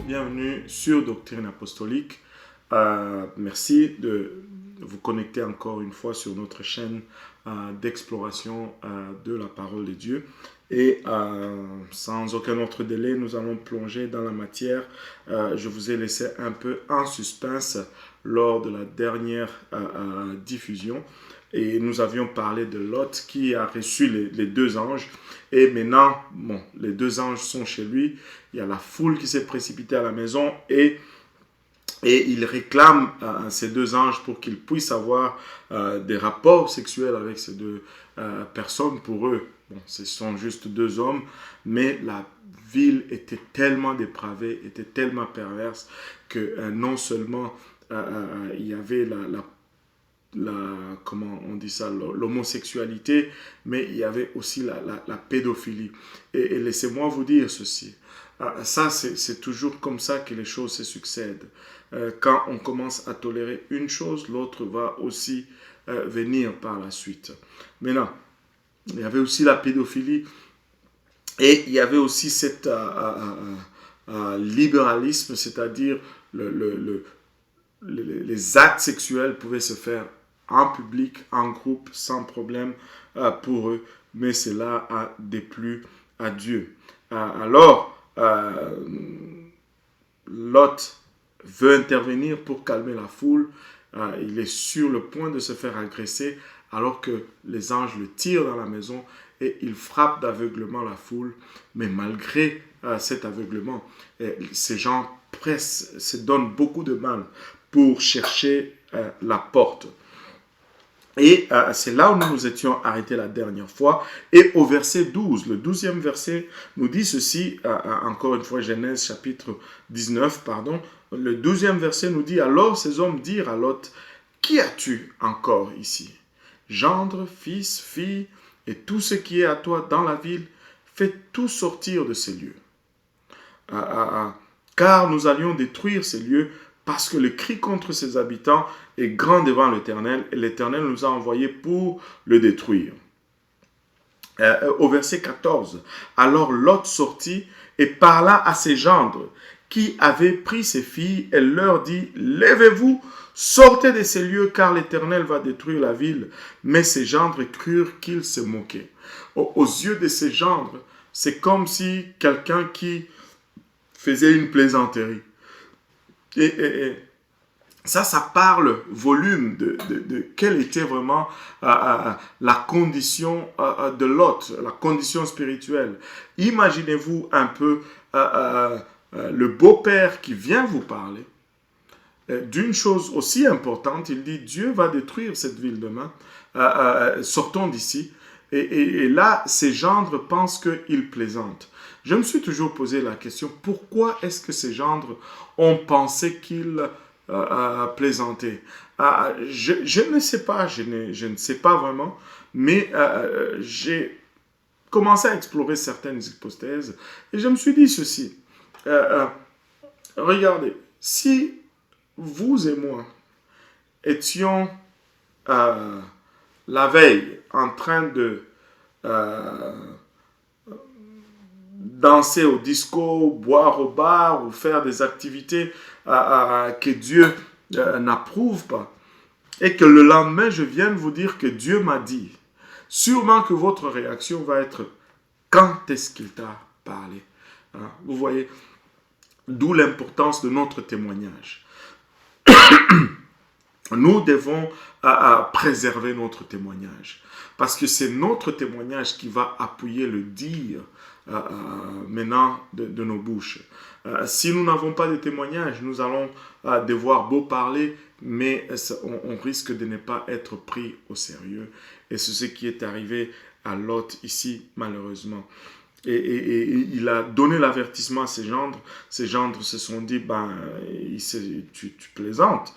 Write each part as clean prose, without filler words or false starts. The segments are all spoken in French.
bienvenue sur Doctrine Apostolique. Merci de vous connecter encore une fois sur notre chaîne d'exploration de la parole de Dieu. Et sans aucun autre délai, nous allons plonger dans la matière. Je vous ai laissé un peu en suspense lors de la dernière diffusion. Et nous avions parlé de Lot qui a reçu les deux anges. Et maintenant, bon, les deux anges sont chez lui. Il y a la foule qui s'est précipitée à la maison et il réclame ces deux anges pour qu'ils puissent avoir des rapports sexuels avec ces deux personnes. Pour eux, bon, ce sont juste deux hommes, mais la ville était tellement dépravée, était tellement perverse que non seulement il y avait comment on dit ça, l'homosexualité, mais il y avait aussi la pédophilie. Et laissez-moi vous dire ceci. Ça, c'est toujours comme ça que les choses se succèdent. Quand on commence à tolérer une chose, l'autre va aussi venir par la suite. Maintenant, il y avait aussi la pédophilie et il y avait aussi cet libéralisme, c'est-à-dire les actes sexuels pouvaient se faire en public, en groupe, sans problème pour eux, mais cela a déplu à Dieu. Alors, Lot veut intervenir pour calmer la foule. Il est sur le point de se faire agresser alors que les anges le tirent dans la maison et il frappe d'aveuglement la foule. Mais malgré cet aveuglement, ces gens se donnent beaucoup de mal pour chercher la porte. Et c'est là où nous nous étions arrêtés la dernière fois. Et au verset 12, le 12e verset nous dit ceci, encore une fois Genèse chapitre 19, pardon. Le 12e verset nous dit, alors ces hommes dirent à Lot, qui as-tu encore ici? Gendre, fils, fille, et tout ce qui est à toi dans la ville, fais tout sortir de ces lieux. Car nous allions détruire ces lieux, parce que le cri contre ses habitants est grand devant l'Éternel, et l'Éternel nous a envoyés pour le détruire. Au verset 14, alors Lot sortit et parla à ses gendres qui avaient pris ses filles, et leur dit, levez-vous, sortez de ces lieux, car l'Éternel va détruire la ville. Mais ses gendres crurent qu'il se moquait. Aux yeux de ses gendres, c'est comme si quelqu'un qui faisait une plaisanterie. Et ça parle volume de quelle était vraiment la condition de Lot, la condition spirituelle. Imaginez-vous un peu le beau-père qui vient vous parler d'une chose aussi importante. Il dit, Dieu va détruire cette ville demain, sortons d'ici. Et là, ces gendres pensent qu'il plaisante. Je me suis toujours posé la question, pourquoi est-ce que ces gendres ont pensé qu'ils plaisantaient? Je ne sais pas, je ne sais pas vraiment, mais j'ai commencé à explorer certaines hypothèses et je me suis dit ceci. Regardez, si vous et moi étions la veille en train de danser au disco, boire au bar ou faire des activités que Dieu n'approuve pas, et que le lendemain je vienne vous dire que Dieu m'a dit, sûrement que votre réaction va être, quand est-ce qu'il t'a parlé? Vous voyez, d'où l'importance de notre témoignage. Nous devons préserver notre témoignage, parce que c'est notre témoignage qui va appuyer le dire maintenant de nos bouches. Si nous n'avons pas de témoignage, nous allons devoir beau parler, mais on risque de ne pas être pris au sérieux. Et c'est ce qui est arrivé à Lot ici, malheureusement. Et il a donné l'avertissement à ses gendres. Ses gendres se sont dit, tu plaisantes.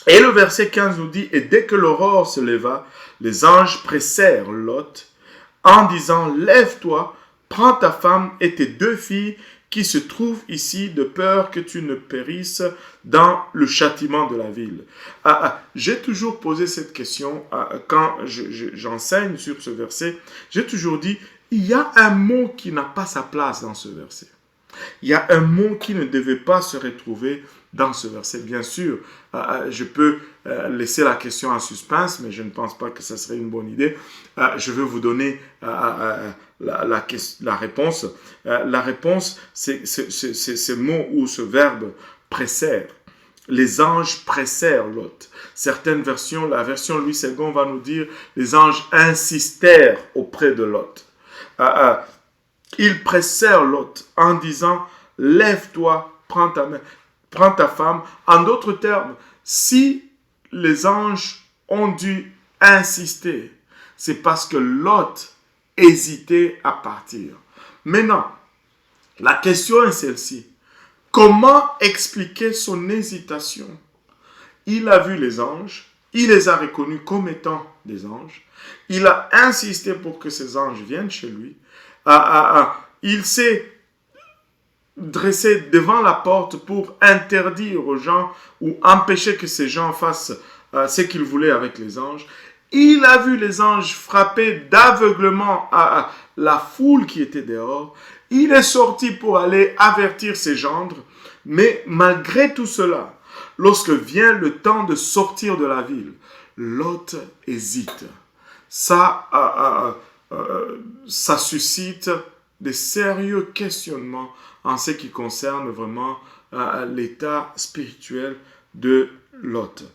Et le verset 15 nous dit, et dès que l'aurore se leva, les anges pressèrent Lot en disant, lève-toi, prends ta femme et tes deux filles qui se trouvent ici, de peur que tu ne périsses dans le châtiment de la ville. J'ai toujours posé cette question quand j'enseigne sur ce verset. J'ai toujours dit, il y a un mot qui n'a pas sa place dans ce verset. Il y a un mot qui ne devait pas se retrouver dans ce verset. Bien sûr, je peux laisser la question en suspense, mais je ne pense pas que ce serait une bonne idée. Je vais vous donner la réponse. La réponse, c'est ce mot ou ce verbe précère. Les anges pressèrent Lot. Certaines versions, la version Louis II va nous dire, les anges insistèrent auprès de Lot. Ils pressèrent Lot en disant, lève-toi, prends ta femme. En d'autres termes, si les anges ont dû insister, c'est parce que Lot hésitait à partir. Maintenant, la question est celle-ci. Comment expliquer son hésitation? Il a vu les anges, il les a reconnus comme étant des anges, il a insisté pour que ces anges viennent chez lui, il s'est dressé devant la porte pour interdire aux gens ou empêcher que ces gens fassent ce qu'ils voulaient avec les anges. Il a vu les anges frapper d'aveuglement à la foule qui était dehors. Il est sorti pour aller avertir ses gendres, mais malgré tout cela, lorsque vient le temps de sortir de la ville, Lot hésite. Ça suscite des sérieux questionnements en ce qui concerne vraiment l'état spirituel de Lot.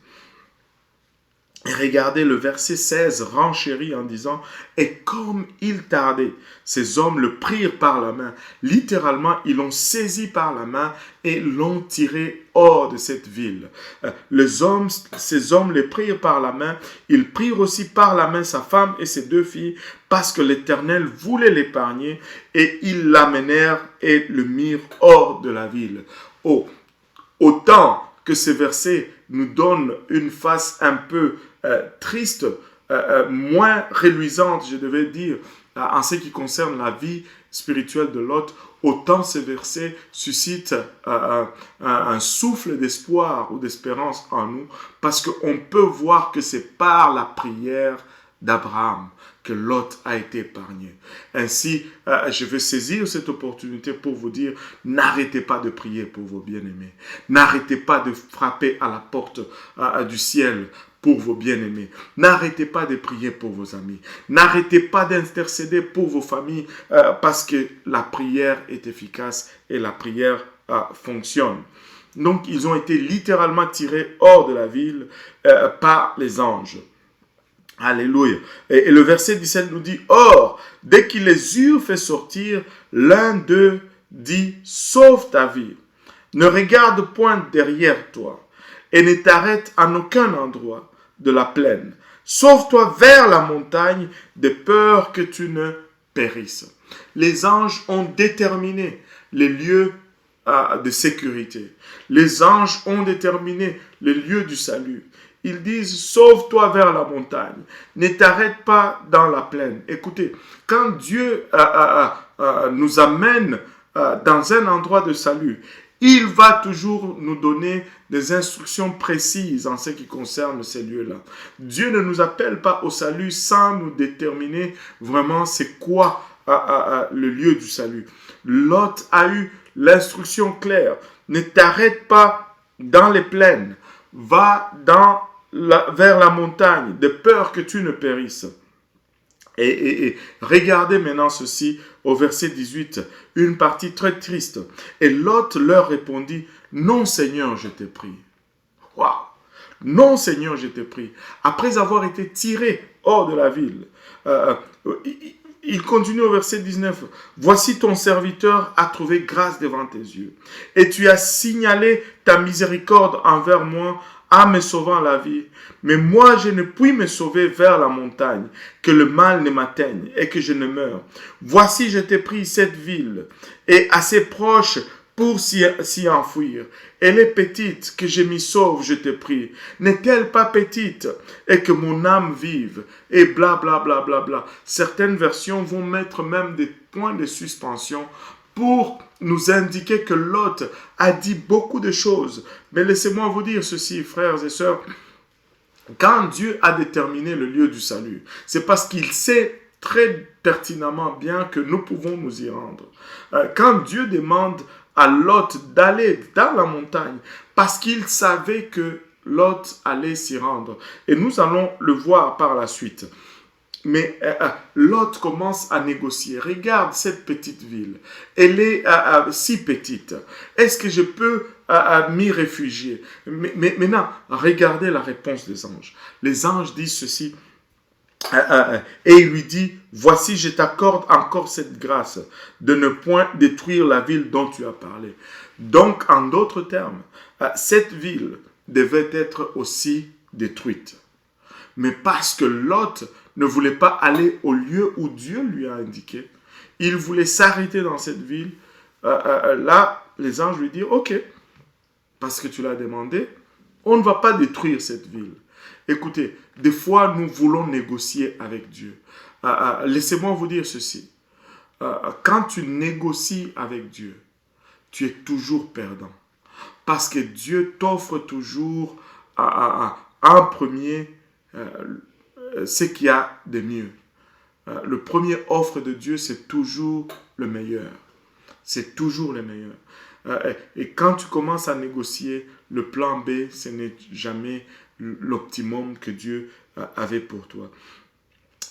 Et regardez, le verset 16 renchérit en disant « Et comme il tardait, ces hommes le prirent par la main. » Littéralement, ils l'ont saisi par la main et l'ont tiré hors de cette ville. Ces hommes les prirent par la main. Ils prirent aussi par la main sa femme et ses 2 filles parce que l'Éternel voulait l'épargner et ils l'amenèrent et le mirent hors de la ville. Oh, autant que ces versets nous donnent une face un peu triste, moins reluisante, je devais dire, en ce qui concerne la vie spirituelle de Lot, autant ces versets suscitent un souffle d'espoir ou d'espérance en nous, parce qu'on peut voir que c'est par la prière d'Abraham que Lot a été épargné. Ainsi, je veux saisir cette opportunité pour vous dire, n'arrêtez pas de prier pour vos bien-aimés. N'arrêtez pas de frapper à la porte du ciel pour vos bien-aimés. N'arrêtez pas de prier pour vos amis. N'arrêtez pas d'intercéder pour vos familles parce que la prière est efficace et la prière fonctionne. Donc, ils ont été littéralement tirés hors de la ville par les anges. Alléluia. Et le verset 17 nous dit, « Or, dès qu'ils les eurent fait sortir, l'un d'eux dit, sauve ta vie. Ne regarde point derrière toi et ne t'arrête en aucun endroit de la plaine. Sauve-toi vers la montagne de peur que tu ne périsses. » Les anges ont déterminé les lieux de sécurité. Les anges ont déterminé les lieux du salut. Ils disent, sauve-toi vers la montagne. Ne t'arrête pas dans la plaine. Écoutez, quand Dieu nous amène dans un endroit de salut, il va toujours nous donner des instructions précises en ce qui concerne ces lieux-là. Dieu ne nous appelle pas au salut sans nous déterminer vraiment c'est quoi le lieu du salut. Lot a eu l'instruction claire. Ne t'arrête pas dans les plaines. Va vers la montagne, de peur que tu ne périsses. Et regardez maintenant ceci au verset 18, une partie très triste. Et Lot leur répondit, non Seigneur, je t'ai pris. Waouh! Non Seigneur, je t'ai pris. Après avoir été tiré hors de la ville, il continue au verset 19. Voici ton serviteur a trouvé grâce devant tes yeux. Et tu as signalé ta miséricorde envers moi en me sauvant la vie. Mais moi, je ne puis me sauver vers la montagne, que le mal ne m'atteigne et que je ne meure. Voici, je t'ai pris cette ville, et assez proche pour s'y enfouir. Elle est petite, que je m'y sauve, je te prie. N'est-elle pas petite, et que mon âme vive, et bla bla bla bla bla. Certaines versions vont mettre même des points de suspension pour nous indiquer que Lot a dit beaucoup de choses. Mais laissez-moi vous dire ceci, frères et sœurs. Quand Dieu a déterminé le lieu du salut, c'est parce qu'il sait très pertinemment bien que nous pouvons nous y rendre. Quand Dieu demande à Lot d'aller dans la montagne parce qu'il savait que Lot allait s'y rendre. Et nous allons le voir par la suite. Mais Lot commence à négocier. Regarde cette petite ville. Elle est si petite. Est-ce que je peux m'y réfugier? Mais maintenant, regardez la réponse des anges. Les anges disent ceci. Et il lui dit, voici, je t'accorde encore cette grâce de ne point détruire la ville dont tu as parlé. Donc, en d'autres termes, cette ville devait être aussi détruite. Mais parce que Lot ne voulait pas aller au lieu où Dieu lui a indiqué, il voulait s'arrêter dans cette ville. Là, les anges lui disent, ok, parce que tu l'as demandé, on ne va pas détruire cette ville. Écoutez, des fois, nous voulons négocier avec Dieu. Laissez-moi vous dire ceci. Quand tu négocies avec Dieu, tu es toujours perdant. Parce que Dieu t'offre toujours en premier ce qu'il y a de mieux. Le premier offre de Dieu, c'est toujours le meilleur. C'est toujours le meilleur. Et quand tu commences à négocier, le plan B, ce n'est jamais l'optimum que Dieu avait pour toi.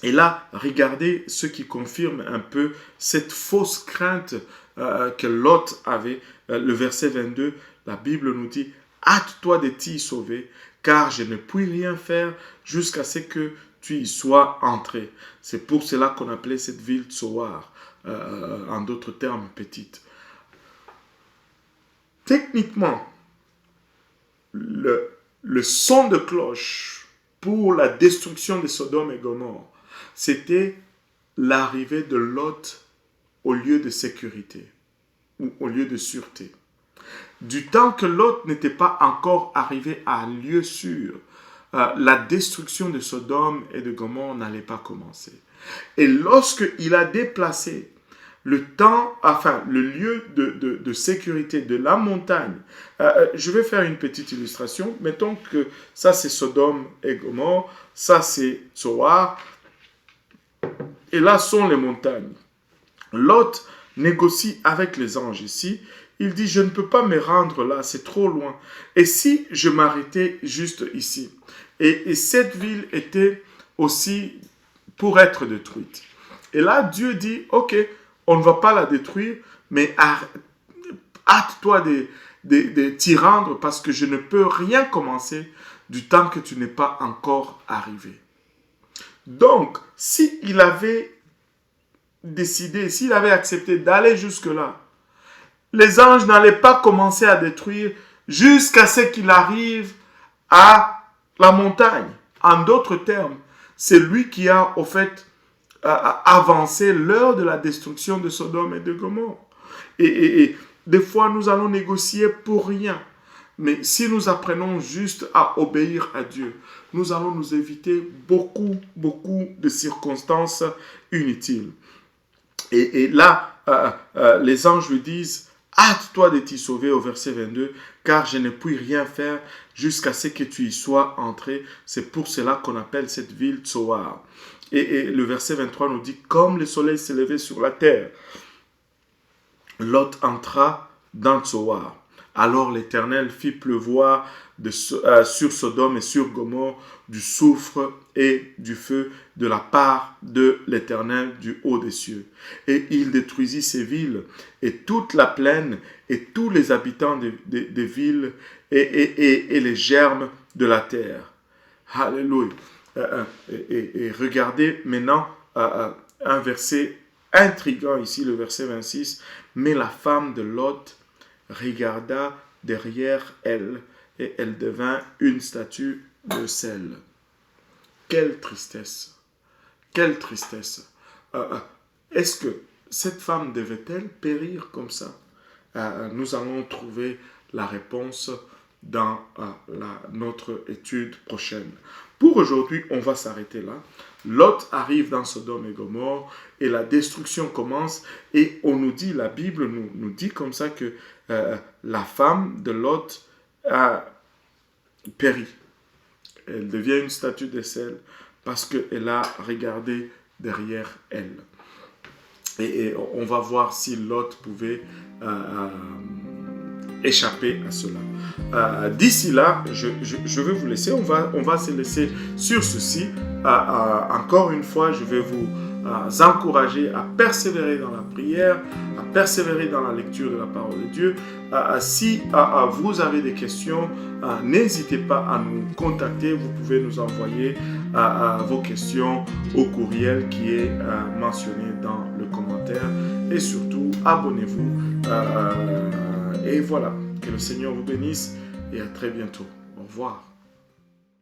Et là, regardez ce qui confirme un peu cette fausse crainte que Lot avait. Le verset 22, la Bible nous dit, « Hâte-toi de t'y sauver, car je ne puis rien faire jusqu'à ce que tu y sois entré. » C'est pour cela qu'on appelait cette ville Tsoar, en d'autres termes, petite. Techniquement, le son de cloche pour la destruction de Sodome et Gomorrhe, c'était l'arrivée de Lot au lieu de sécurité ou au lieu de sûreté. Du temps que Lot n'était pas encore arrivé à un lieu sûr, la destruction de Sodome et de Gomorrhe n'allait pas commencer. Et lorsqu'il a déplacé le lieu de sécurité de la montagne, je vais faire une petite illustration. Mettons que ça c'est Sodome et Gomorrhe, ça c'est Tsoar, et là sont les montagnes. Lot négocie avec les anges ici. Il dit, je ne peux pas me rendre là, c'est trop loin. Et si je m'arrêtais juste ici? Et cette ville était aussi pour être détruite. Et là, Dieu dit, ok, on ne va pas la détruire, mais hâte-toi de t'y rendre parce que je ne peux rien commencer du temps que tu n'es pas encore arrivé. Donc, s'il avait décidé, s'il avait accepté d'aller jusque-là, les anges n'allaient pas commencer à détruire jusqu'à ce qu'il arrive à la montagne. En d'autres termes, c'est lui qui a, au fait, avancé l'heure de la destruction de Sodome et de Gomorrhe. Et des fois, nous allons négocier pour rien. Mais si nous apprenons juste à obéir à Dieu, nous allons nous éviter beaucoup de circonstances inutiles. Et là, les anges lui disent, hâte-toi de t'y sauver au verset 22, car je ne puis rien faire jusqu'à ce que tu y sois entré. C'est pour cela qu'on appelle cette ville Tsoar. Et le verset 23 nous dit, comme le soleil s'est levé sur la terre, Lot entra dans Tsoar. Alors l'Éternel fit pleuvoir sur Sodome et sur Gomorrhe du soufre et du feu de la part de l'Éternel du haut des cieux. Et il détruisit ces villes et toute la plaine et tous les habitants des villes et les germes de la terre. Alléluia. Et regardez maintenant un verset intriguant ici, le verset 26. Mais la femme de Lot regarda derrière elle et elle devint une statue de sel. Quelle tristesse! Quelle tristesse! Est-ce que cette femme devait-elle périr comme ça? Nous allons trouver la réponse dans notre étude prochaine. Pour aujourd'hui, on va s'arrêter là. Lot arrive dans Sodome et Gomorrhe et la destruction commence et on nous dit, la Bible nous dit comme ça que la femme de Lot a péri. Elle devient une statue de sel parce qu'elle a regardé derrière elle. Et on va voir si Lot pouvait échapper à cela. D'ici là, je vais vous laisser. On va se laisser sur ceci. Encore une fois, je vais vous encourager à persévérer dans la prière, à persévérer dans la lecture de la parole de Dieu. Si vous avez des questions, n'hésitez pas à nous contacter. Vous pouvez nous envoyer vos questions au courriel qui est mentionné dans le commentaire. Et surtout, abonnez-vous. Et voilà, que le Seigneur vous bénisse et à très bientôt. Au revoir.